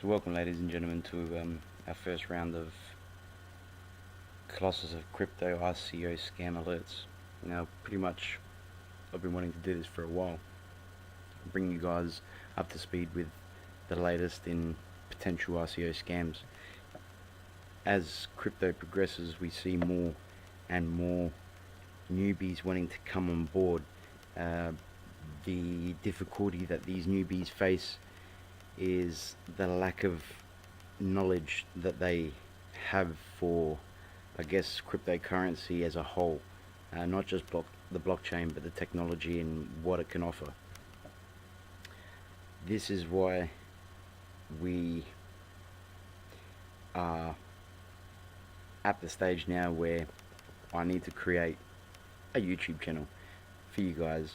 So welcome, ladies and gentlemen, to our first round of Colossus of Crypto ICO scam alerts. Now, pretty much, I've been wanting to do this for a while. Bring you guys up to speed with the latest in potential ICO scams. As crypto progresses, we see more and more newbies wanting to come on board. The difficulty that these newbies face is the lack of knowledge that they have for, I guess, cryptocurrency as a whole, not just the blockchain, but the technology and what it can offer. This is why we are at the stage now where I need to create a YouTube channel for you guys,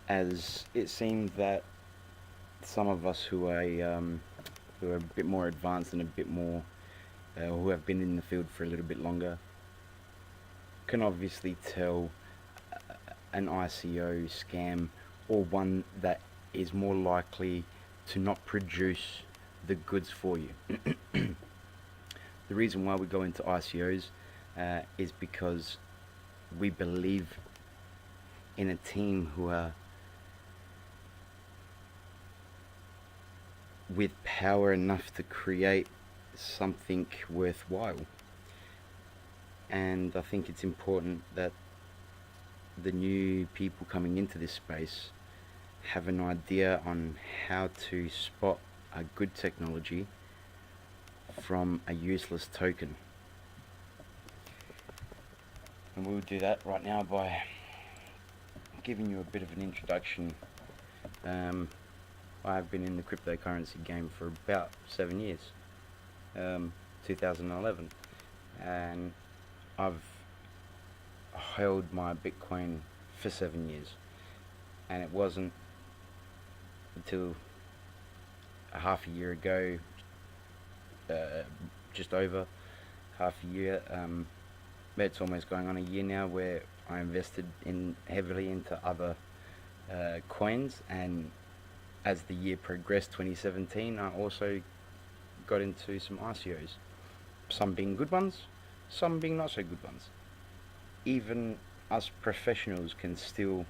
as it seems that some of us who are a bit more advanced and a bit more who have been in the field for a little bit longer can obviously tell an ICO scam, or one that is more likely to not produce the goods for you. The reason why we go into ICOs is because we believe in a team who are with power enough to create something worthwhile. And I think it's important that the new people coming into this space have an idea on how to spot a good technology from a useless token. And we'll do that right now by giving you a bit of an introduction. I've been in the cryptocurrency game for about 7 years, 2011, and I've held my Bitcoin for 7 years, and it wasn't until half a year ago, just over half a year, but it's almost going on a year now, where I invested heavily into other coins. And as the year progressed, 2017, I also got into some ICOs, some being good ones, some being not so good ones. Even us professionals can still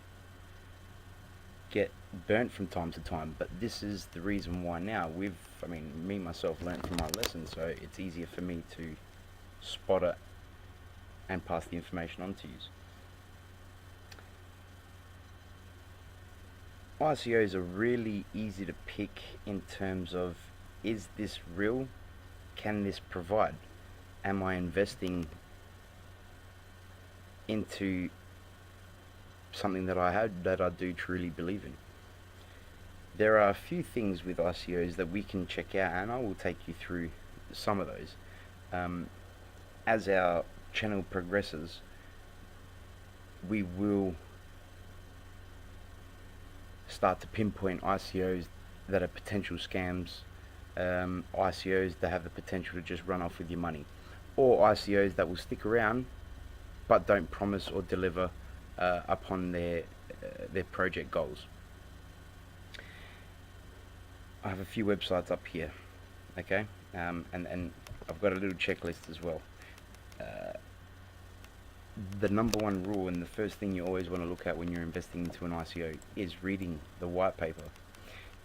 get burnt from time to time, but this is the reason why now me myself learned from my lesson, so it's easier for me to spot it and pass the information on to you. ICOs are really easy to pick in terms of, is this real? Can this provide? Am I investing into something that I do truly believe in? There are a few things with ICOs that we can check out, and I will take you through some of those. As our channel progresses, we will start to pinpoint ICOs that are potential scams, ICOs that have the potential to just run off with your money, or ICOs that will stick around but don't promise or deliver upon their project goals. I have a few websites up here, okay, and I've got a little checklist as well. The number one rule, and the first thing you always want to look at when you're investing into an ICO, is reading the white paper.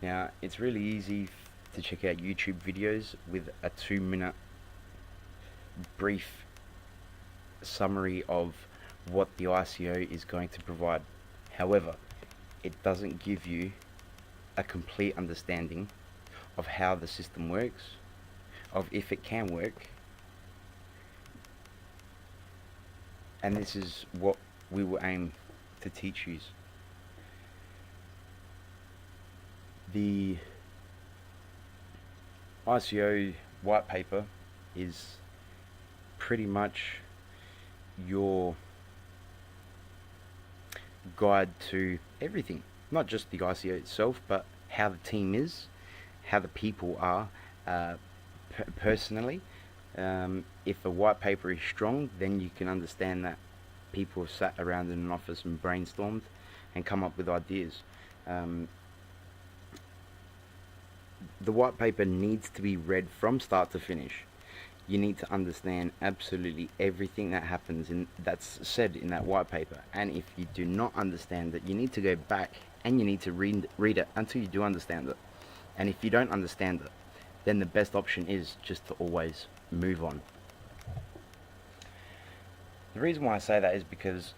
Now, it's really easy to check out YouTube videos with a 2-minute brief summary of what the ICO is going to provide. However, it doesn't give you a complete understanding of how the system works, of if it can work. And this is what we will aim to teach you. The ICO white paper is pretty much your guide to everything, not just the ICO itself, but how the team is, how the people are personally. If a white paper is strong, then you can understand that people have sat around in an office and brainstormed and come up with ideas. the white paper needs to be read from start to finish. You need to understand absolutely everything that happens in that's said in that white paper. And if you do not understand it, you need to go back and you need to read it until you do understand it. And if you don't understand it, then the best option is just to always move on. The reason why I say that is because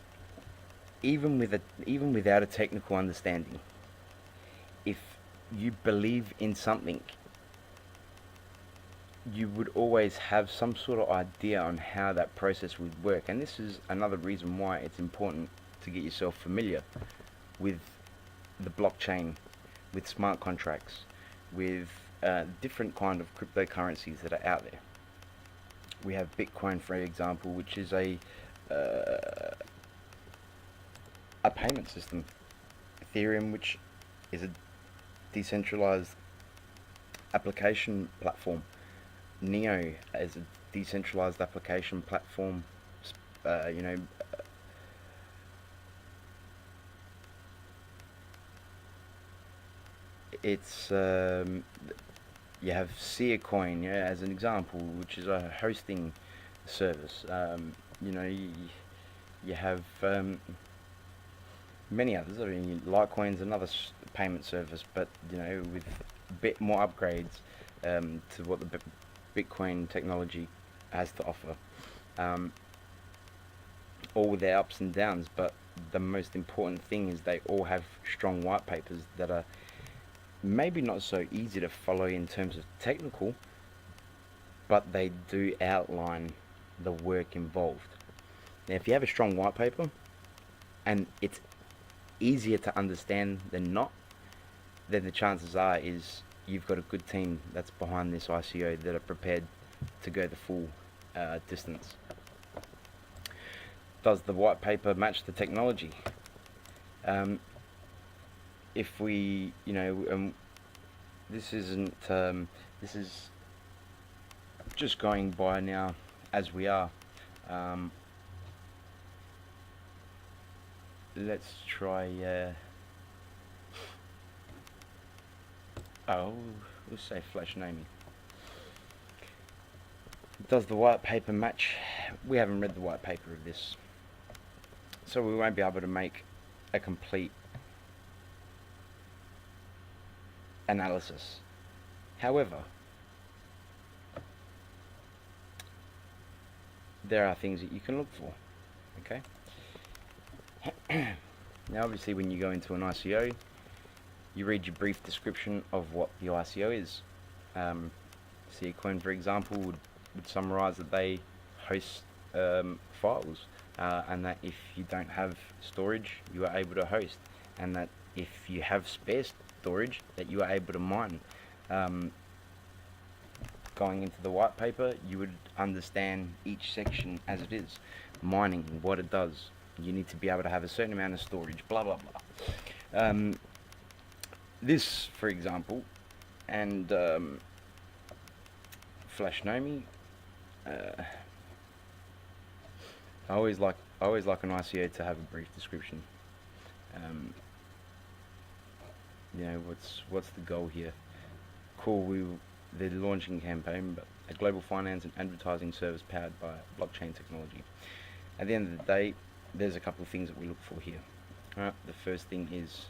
even without a technical understanding, if you believe in something, you would always have some sort of idea on how that process would work. And this is another reason why it's important to get yourself familiar with the blockchain, with smart contracts, with different kind of cryptocurrencies that are out there. We have Bitcoin, for example, which is a payment system. Ethereum, which is a decentralized application platform. Neo as a decentralized application platform. It's you have ZCash, yeah, as an example, which is a hosting service. You have many others. I mean, Litecoin's another payment service, but with a bit more upgrades to what the Bitcoin technology has to offer. All with their ups and downs, but the most important thing is they all have strong white papers that are maybe not so easy to follow in terms of technical, but they do outline the work involved. Now, if you have a strong white paper and it's easier to understand than not, then the chances are is you've got a good team that's behind this ICO that are prepared to go the full distance. Does the white paper match the technology? If we, this isn't, this is just going by now as we are. Let's try, we'll say Flashnami. Does the white paper match? We haven't read the white paper of this, so we won't be able to make a complete analysis. However, there are things that you can look for. Okay. Now, obviously, when you go into an ICO, you read your brief description of what the ICO is. ZCash, for example, would summarize that they host files, and that if you don't have storage, you are able to host, and that if you have spare storage, that you are able to mine. Going into the white paper, you would understand each section as it is. Mining, what it does. You need to be able to have a certain amount of storage, blah blah blah. This, for example, and Flashnami, I always like an ICO to have a brief description. What's the goal here? Cool, they're launching a campaign, but a global finance and advertising service powered by blockchain technology. At the end of the day, there's a couple of things that we look for here. Alright, the first thing is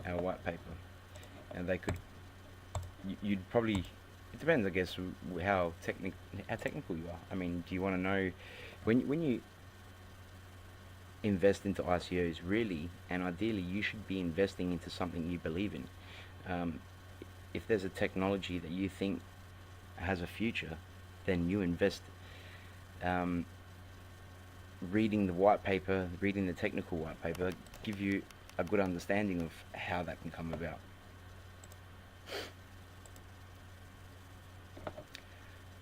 our white paper, and you'd probably, it depends, I guess, how technical you are. I mean, do you want to know when you invest into ICOs, really, and ideally, you should be investing into something you believe in. If there's a technology that you think has a future, then you invest. Reading the white paper, reading the technical white paper, give you a good understanding of how that can come about.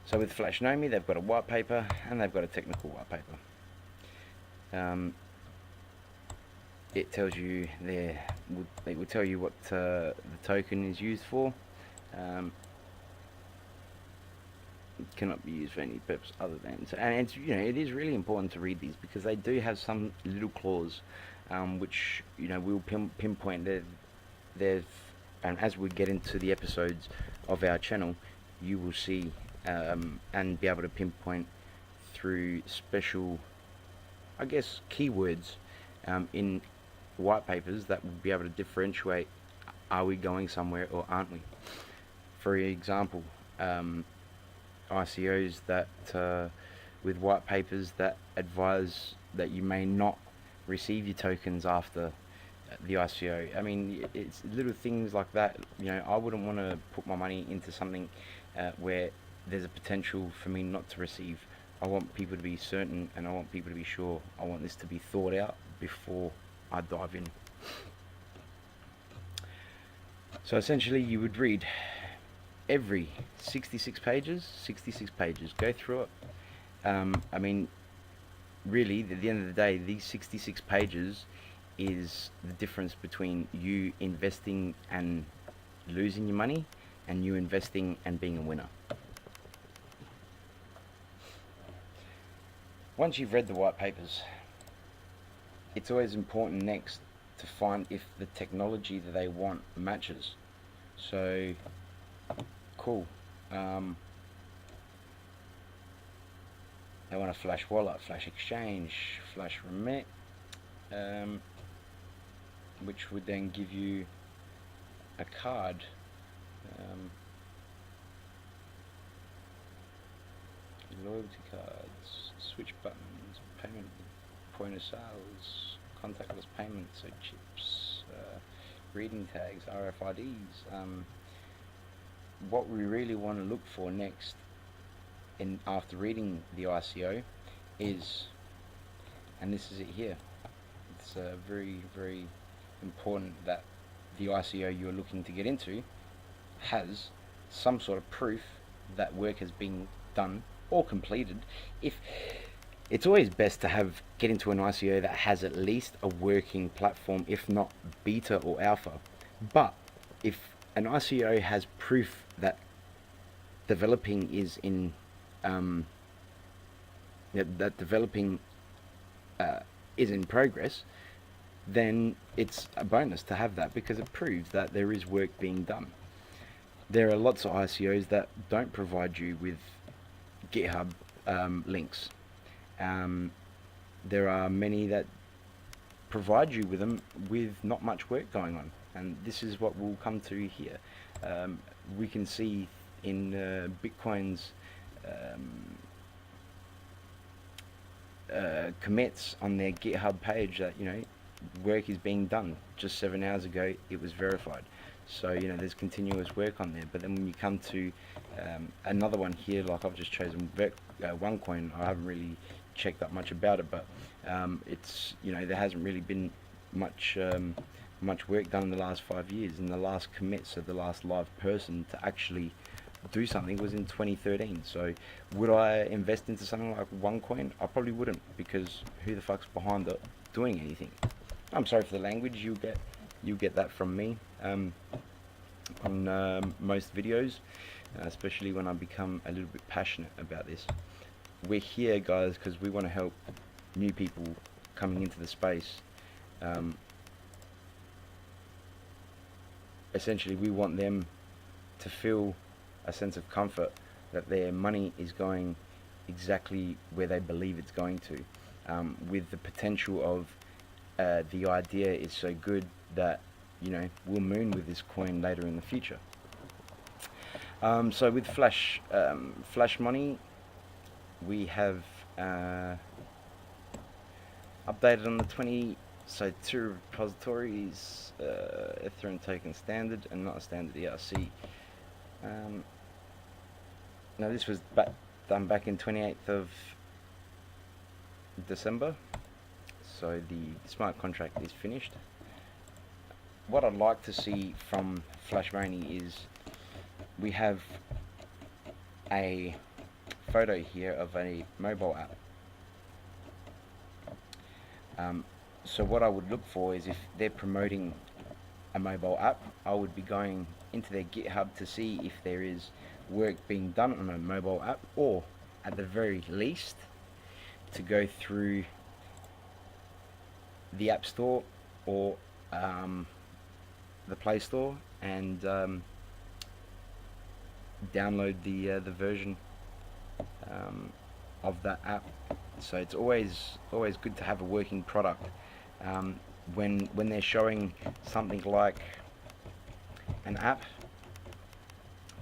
So with Flashnami, they've got a white paper and they've got a technical white paper. It tells you it will tell you what the token is used for. It cannot be used for any purpose other than, and it's, it is really important to read these because they do have some little clause which will pinpoint that they've and as we get into the episodes of our channel, you will see and be able to pinpoint through special, I guess, keywords in white papers that will be able to differentiate, are we going somewhere or aren't we? For example, ICOs that with white papers that advise that you may not receive your tokens after the ICO. I mean, it's little things like that. You know, I wouldn't want to put my money into something where there's a potential for me not to receive. I want people to be certain, and I want people to be sure. I want this to be thought out before I dive in. So essentially, you would read every 66 pages, go through it. I mean, really, at the end of the day, these 66 pages is the difference between you investing and losing your money and you investing and being a winner. Once you've read the white papers, it's always important next to find if the technology that they want matches. So, cool. They want a flash wallet, flash exchange, flash remit, which would then give you a card. Loyalty cards, switch buttons, payment, point of sales, contactless payments, so chips, reading tags, RFIDs. What we really want to look for next, after reading the ICO, is, and this is it here, it's very, very important that the ICO you're looking to get into has some sort of proof that work has been done or completed. If it's always best to get into an ICO that has at least a working platform, if not beta or alpha. But if an ICO has proof that developing is in is in progress, then it's a bonus to have that, because it proves that there is work being done. There are lots of ICOs that don't provide you with GitHub links. There are many that provide you with them with not much work going on, and this is what we'll come to here. We can see in Bitcoin's commits on their GitHub page that, you know, work is being done. Just 7 hours ago it was verified. So, you know, there's continuous work on there. But then when you come to another one here, like I've just chosen OneCoin, I haven't really checked up much about it, but it's, you know, there hasn't really been much work done in the last 5 years, and the last commit, so the last live person to actually do something, was in 2013. So would I invest into something like OneCoin? I probably wouldn't, because who the fuck's behind it doing anything? I'm sorry for the language, you'll get that from me on most videos, especially when I become a little bit passionate about this. We're here, guys, because we want to help new people coming into the space. Essentially, we want them to feel a sense of comfort that their money is going exactly where they believe it's going to, with the potential of the idea is so good that, you know, we'll moon with this coin later in the future. So with Flash money, we have updated on the 20. So 2 repositories, Ethereum token standard and not a standard ERC. Now this was done back in 28th of December. So the smart contract is finished. What I'd like to see from Flash Money is we have a photo here of a mobile app. So what I would look for is, if they're promoting a mobile app, I would be going into their GitHub to see if there is work being done on a mobile app, or at the very least to go through the App Store or the Play Store and download the version of that app. So it's always good to have a working product. When they're showing something like an app,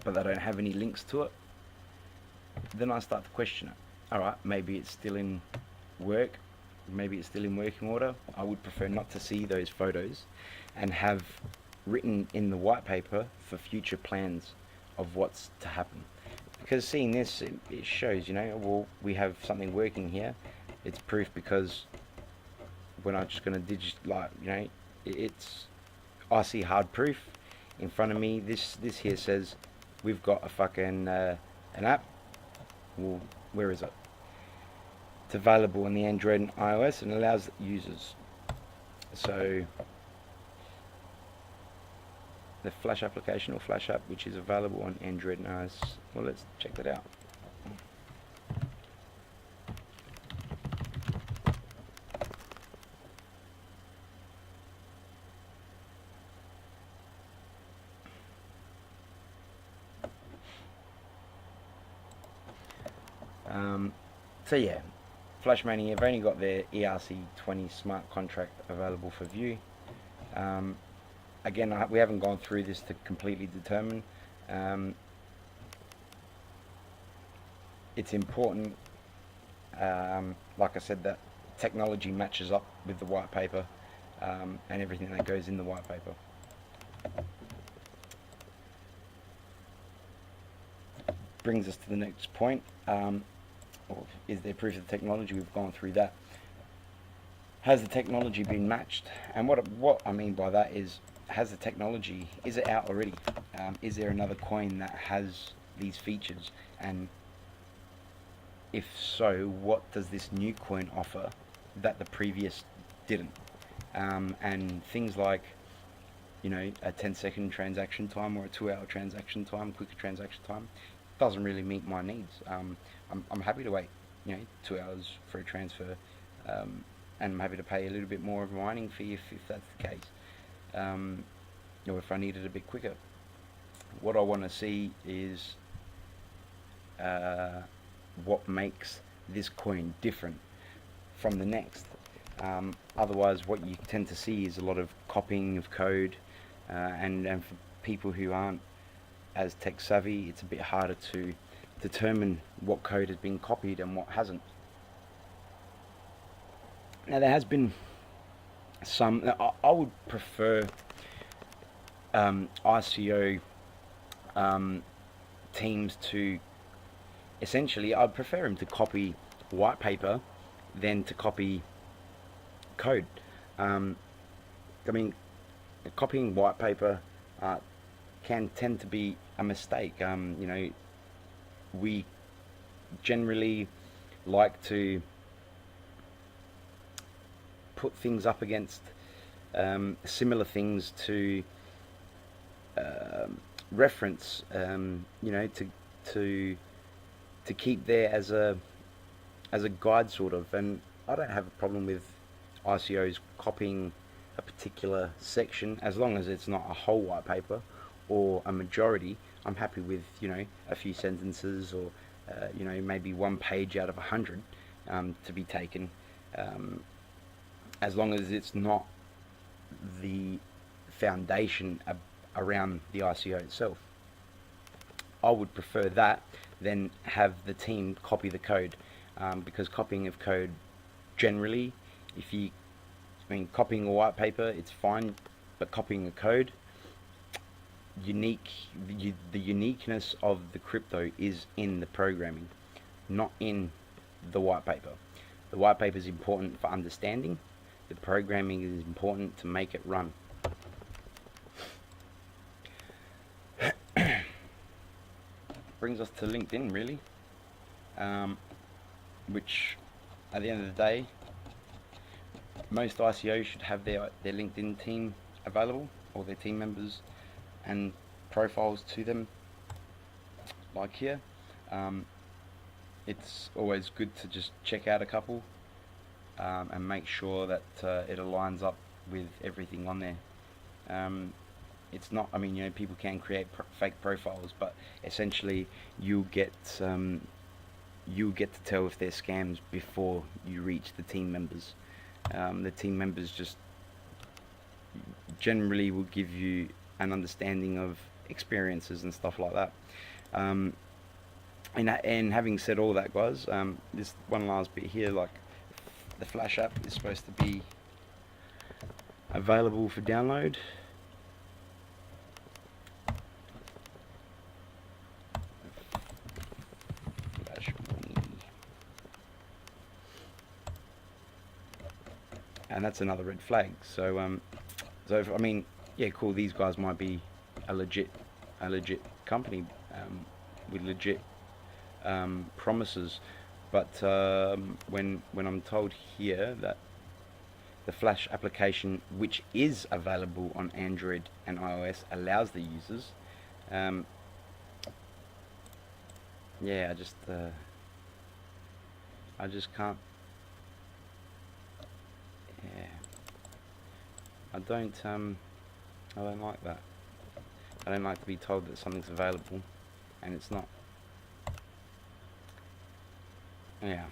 but they don't have any links to it, then I start to question it. Alright, maybe it's still in work, maybe it's still in working order. I would prefer not to see those photos and have written in the white paper for future plans of what's to happen. Because seeing this, it shows, well, we have something working here. It's proof because we're not just going to it's, I see hard proof in front of me. This here says we've got a fucking an app. Well, where is it? It's available on the Android and iOS and allows users. So the Flash application or Flash app, which is available on Android and iOS. Well, let's check that out. So yeah, Flashmania have only got their ERC20 smart contract available for view. Again, we haven't gone through this to completely determine. It's important, like I said, that technology matches up with the white paper and everything that goes in the white paper. Brings us to the next point. Is there proof of the technology? We've gone through that. Has the technology been matched? And what I mean by that is, has the technology, is it out already? Is there another coin that has these features? And if so, what does this new coin offer that the previous didn't? And things like, a 10-second transaction time or a 2-hour transaction time, quicker transaction time, doesn't really meet my needs. I'm happy to wait, 2 hours for a transfer, and I'm happy to pay a little bit more of a mining fee if that's the case, or if I need it a bit quicker. What I want to see is what makes this coin different from the next. Otherwise, what you tend to see is a lot of copying of code, and for people who aren't as tech savvy, it's a bit harder to determine what code has been copied and what hasn't. Now, there has been some. I would prefer ICO teams to essentially, I'd prefer them to copy white paper than to copy code. I mean, copying white paper can tend to be a mistake. We generally like to put things up against similar things to reference, to keep there as a guide, sort of. And I don't have a problem with ICOs copying a particular section as long as it's not a whole white paper or a majority. I'm happy with a few sentences or maybe one page out of 100 to be taken, as long as it's not the foundation around the ICO itself. I would prefer that than have the team copy the code, because copying of code generally, copying a white paper, it's fine, but copying a code, the uniqueness of the crypto is in the programming, not in the white paper. The white paper is important for understanding. The programming is important to make it run. Brings us to LinkedIn, really, which at the end of the day, most ICOs should have their LinkedIn team available, or their team members and profiles to them, like here. It's always good to just check out a couple and make sure that it aligns up with everything on there. it's not. I mean, you know, people can create fake profiles, but essentially you'll get to tell if they're scams before you reach the team members. The team members just generally will give you an understanding of experiences and stuff like that. And having said all that, guys, this one last bit here, like the Flash app is supposed to be available for download. And that's another red flag. So, I mean, yeah, cool. These guys might be a legit company with legit promises, but when I'm told here that the Flash application, which is available on Android and iOS, allows the users, yeah, I just can't. Yeah, I don't like that. I don't like to be told that something's available and it's not. Yeah.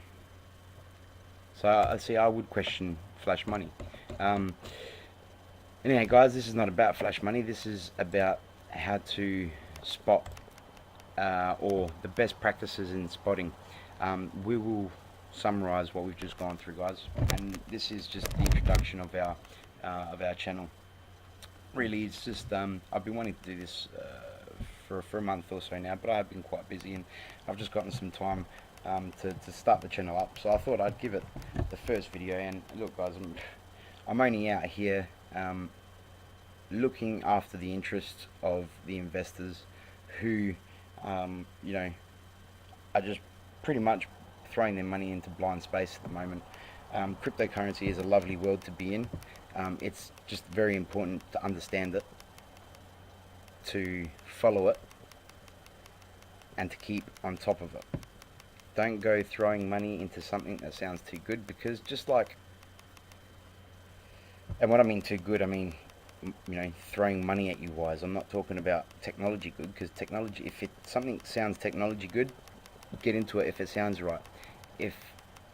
So I would question Flash money. Anyway, guys, this is not about Flash money. This is about how to spot or the best practices in spotting. We will summarize what we've just gone through, guys, and this is just the introduction of our channel. Really, it's just I've been wanting to do this for a month or so now, but I've been quite busy and I've just gotten some time to start the channel up, so I thought I'd give it the first video. And look, guys, I'm only out here looking after the interests of the investors who you know, are just pretty much throwing their money into blind space at the moment. Cryptocurrency is a lovely world to be in. It's just very important to understand it, to follow it, and to keep on top of it. Don't go throwing money into something that sounds too good, because just like, and what I mean too good, I mean, you know, throwing money at you wise. I'm not talking about technology good, because technology, if something sounds technology good, get into it if it sounds right. If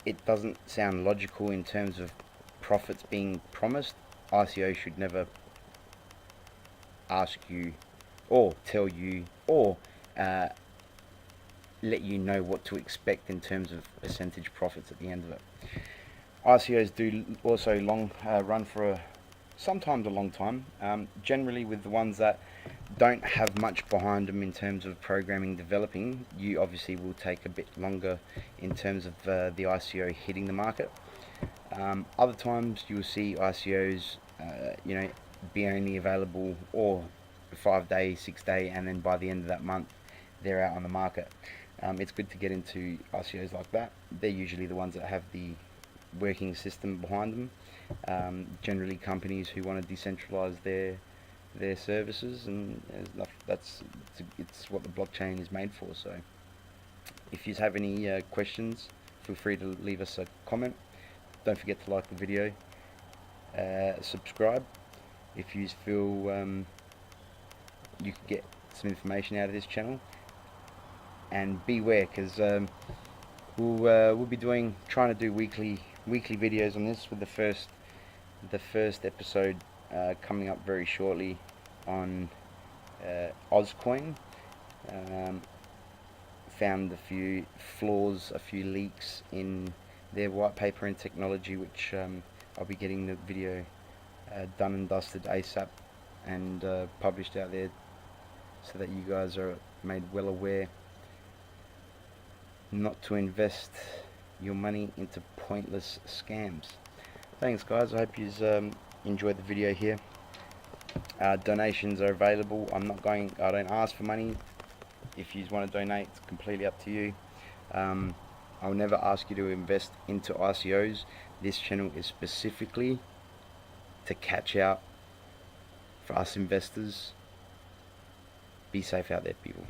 it doesn't sound logical in terms of profits being promised, ICO should never ask you or tell you or let you know what to expect in terms of percentage profits at the end of it. ICOs do also run for sometimes a long time. Generally with the ones that don't have much behind them in terms of programming developing, you obviously will take a bit longer in terms of the ICO hitting the market. Other times you'll see ICOs you know, be only available or 5 day, 6 day, and then by the end of that month they're out on the market. It's good to get into ICOs like that. They're usually the ones that have the working system behind them. Generally companies who want to decentralize their services, and it's what the blockchain is made for. So if you have any questions, feel free to leave us a comment. Don't forget to like the video, subscribe if you feel you could get some information out of this channel, and beware, because we'll be trying to do weekly videos on this, with the first episode coming up very shortly on AusCoin. Found a few flaws, a few leaks in their white paper and technology, which I'll be getting the video done and dusted ASAP and published out there, so that you guys are made well aware not to invest your money into pointless scams. Thanks, guys. I hope you enjoyed the video here. Donations are available. I don't ask for money. If you want to donate, it's completely up to you. I'll never ask you to invest into ICOs. This channel is specifically to catch out for us investors. Be safe out there, people.